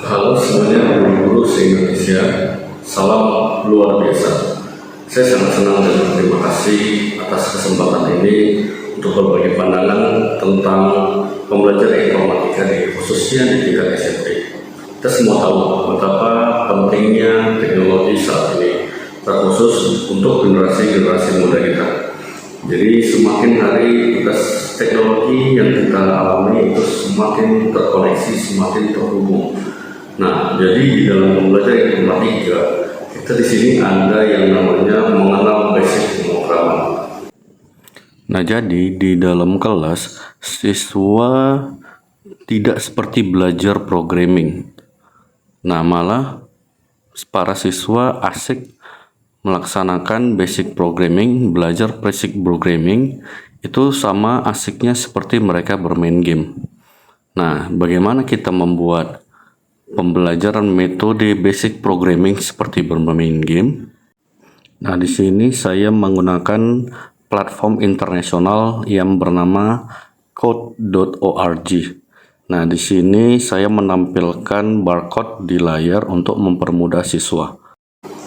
Halo semuanya guru-guru se-Indonesia, salam luar biasa. Saya sangat senang dan berterima kasih atas kesempatan ini untuk berbagi pandangan tentang pembelajaran informatika khususnya di tingkat SMP. Kita semua tahu betapa pentingnya teknologi saat ini, terkhusus untuk generasi-generasi muda kita. Jadi semakin hari teknologi yang kita alami itu semakin terkoneksi, semakin terhubung. Nah, jadi di dalam pembelajaran informatika, kita di sini ada yang namanya mengenal basic pemrograman. Nah, jadi di dalam kelas, siswa tidak seperti belajar programming. Nah, malah para siswa asik melaksanakan basic programming, belajar basic programming, itu sama asiknya seperti mereka bermain game. Nah, bagaimana kita membuat pembelajaran metode basic programming seperti bermain game? Nah, di sini saya menggunakan platform internasional yang bernama code.org. Nah, di sini saya menampilkan barcode di layar untuk mempermudah siswa.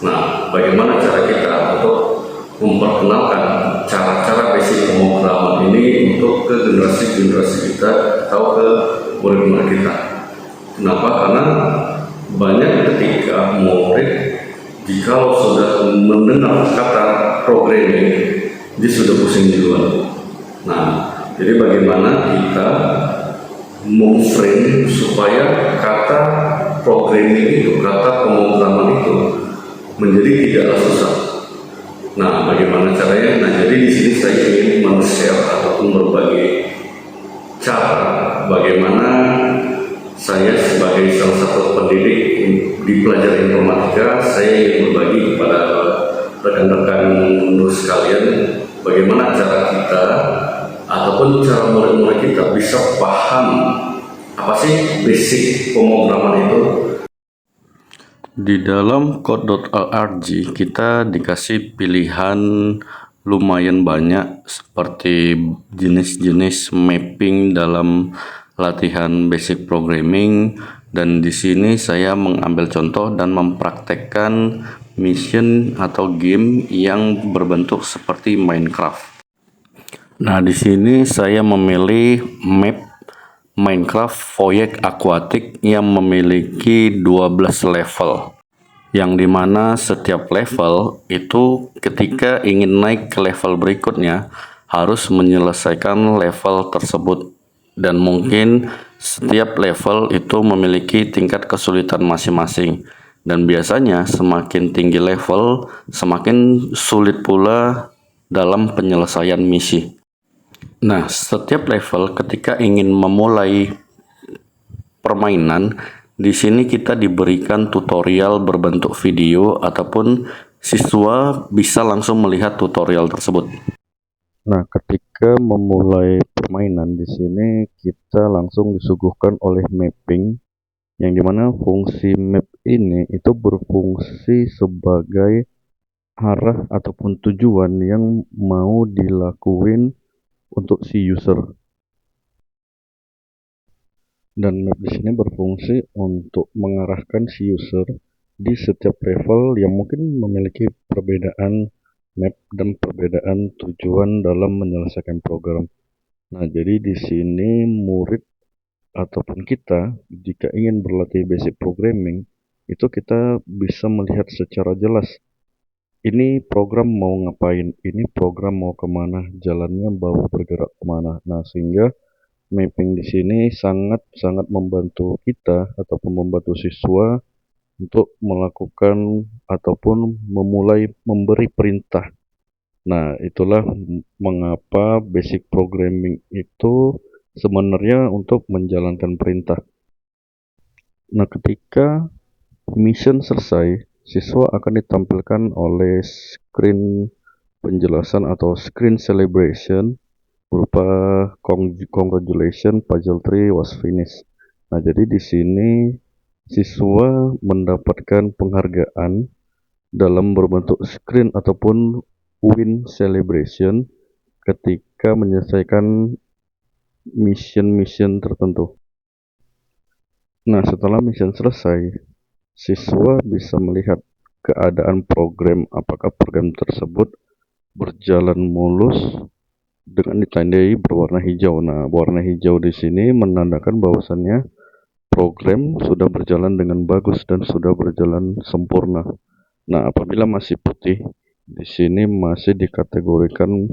Nah, bagaimana cara kita untuk memperkenalkan cara-cara basic pemrograman ini untuk ke generasi-generasi kita atau ke murid-murid kita? Kenapa? Karena banyak ketika murid jika sudah mendengar kata programming, dia sudah pusing duluan. Nah, jadi bagaimana kita memframe supaya kata programming itu, kata pemrograman itu menjadi tidaklah susah. Nah, bagaimana caranya? Nah, jadi di sini saya ingin men-share ataupun berbagi cara bagaimana saya sebagai salah satu pendidik di pelajaran informatika, saya ingin berbagi kepada rekan-rekan guru sekalian bagaimana cara kita ataupun cara murid-murid kita bisa paham apa sih basic pemrograman itu. Di dalam code.org kita dikasih pilihan lumayan banyak seperti jenis-jenis mapping dalam latihan basic programming, dan di sini saya mengambil contoh dan mempraktekkan mission atau game yang berbentuk seperti Minecraft. Nah, di sini saya memilih map Minecraft Voyage Aquatic yang memiliki 12 level, yang dimana setiap level itu ketika ingin naik ke level berikutnya harus menyelesaikan level tersebut, dan mungkin setiap level itu memiliki tingkat kesulitan masing-masing, dan biasanya semakin tinggi level semakin sulit pula dalam penyelesaian misi. Nah, setiap level ketika ingin memulai permainan, di sini kita diberikan tutorial berbentuk video ataupun siswa bisa langsung melihat tutorial tersebut. Nah, ketika memulai permainan di sini kita langsung disuguhkan oleh mapping, yang dimana fungsi map ini itu berfungsi sebagai arah ataupun tujuan yang mau dilakuin untuk si user. Dan map di sini berfungsi untuk mengarahkan si user di setiap level yang mungkin memiliki perbedaan map dan perbedaan tujuan dalam menyelesaikan program. Nah, jadi di sini murid ataupun kita jika ingin berlatih basic programming itu kita bisa melihat secara jelas ini program mau ngapain, ini program mau kemana, jalannya mau bergerak kemana. Nah, sehingga mapping di sini sangat membantu kita ataupun membantu siswa untuk melakukan ataupun memulai memberi perintah. Nah, itulah mengapa basic programming itu sebenarnya untuk menjalankan perintah. Nah, ketika mission selesai, siswa akan ditampilkan oleh screen penjelasan atau screen celebration berupa congratulations, puzzle tree was finished. Nah, jadi di sini siswa mendapatkan penghargaan dalam berbentuk screen ataupun win celebration ketika menyelesaikan mission-mission tertentu. Nah, setelah mission selesai, siswa bisa melihat keadaan program, apakah program tersebut berjalan mulus dengan ditandai berwarna hijau. Nah, warna hijau di sini menandakan bahwasannya program sudah berjalan dengan bagus dan sudah berjalan sempurna. Nah, apabila masih putih, di sini masih dikategorikan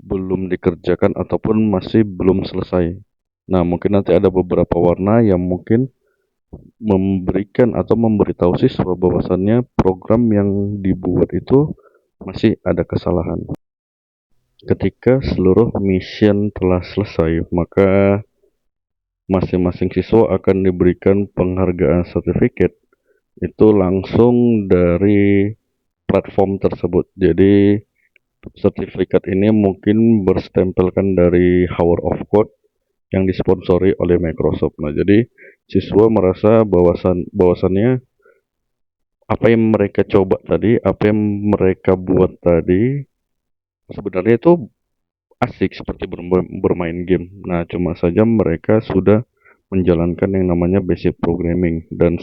belum dikerjakan ataupun masih belum selesai. Nah, mungkin nanti ada beberapa warna yang mungkin memberikan atau memberitahu siswa bahwasannya program yang dibuat itu masih ada kesalahan. Ketika seluruh mission telah selesai, maka masing-masing siswa akan diberikan penghargaan sertifikat itu langsung dari platform tersebut. Jadi sertifikat ini mungkin berstempelkan dari Hour of Code yang disponsori oleh Microsoft. Nah, jadi siswa merasa bahwasannya apa yang mereka coba tadi, apa yang mereka buat tadi sebenarnya itu asik seperti bermain game. Nah, cuma saja mereka sudah menjalankan yang namanya basic programming dan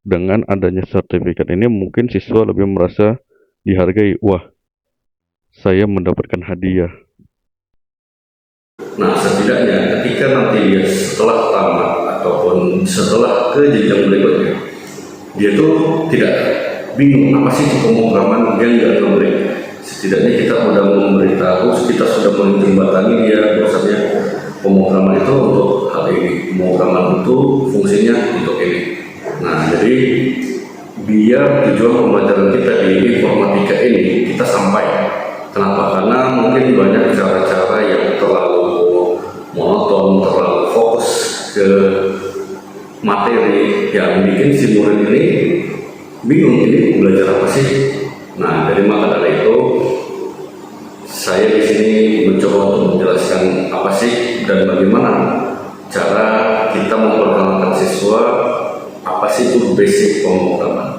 dengan adanya sertifikat ini mungkin siswa lebih merasa dihargai. Wah, saya mendapatkan hadiah. Nah, setidaknya ketika nanti dia setelah tamat ataupun setelah ke jenjang berikutnya, dia tuh tidak bingung apa sih itu pemrograman, dia nggak ngebreak. Setidaknya kita sudah memberitahu, kita sudah menjembatani dia bahwasanya pemrograman itu untuk hal ini, pemrograman itu fungsinya untuk ini. Nah, jadi biar tujuan pembelajaran kita di informatika ini kita sampai. Kenapa? Karena mungkin banyak cara-cara yang terlalu monoton, terlalu fokus ke materi yang bikin si murid ini bingung ini belajar apa sih. Nah, dari maka dari itu saya di sini mencoba untuk menjelaskan apa sih dan bagaimana cara kita memperkenalkan siswa apa sih itu basic pemrograman.